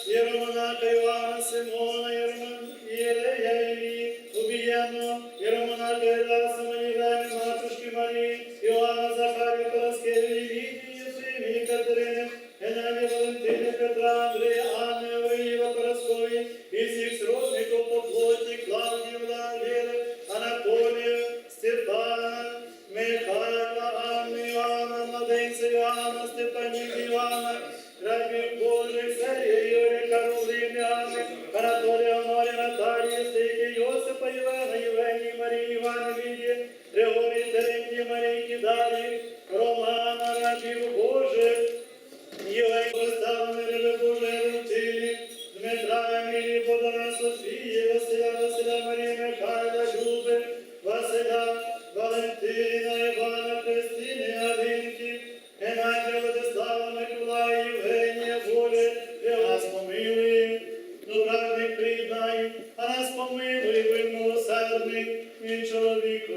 Єромонаха Івана Симона, Єрея Ілії, убієнного, Єромонаха Ірасима, Євгенія, матушки Марії, Іоанна Захарія, Параскеві, Лідії, Єфремії, Катерини, Геннадія, Валентини, Петра, Андрея, Анни, Авриєва, Параскові, і всіх сродників по плоті, Клавдії, Владимира, Анатолія, Степана, Михайла, Анни, Іоанна, младенця Іоанна, Степаніки, Іоанна, рабів Божих, Сергія, Юрія, Каролини, Анни, Анатолія, Онорія, Наталії, Стики, Йосипа, Івана, Євгенії, Марії, Івана, Лідії, Григорії, Терентії, Марійки, Дарії, Романа, рабів Божих, Євгенії, поставлений раби Божої Рутилі, Дмитра, Емілії, Богдана, Софії, Василя, Марії, Михайла, Люби, Василя, Валентина, Івана, Христини, Алинки, Геннадія, Владислава, Миколая, Євгенія, Волі, для вас помилуй, добравник приєднай, а нас помилуй, ви милосердний, і чоловіку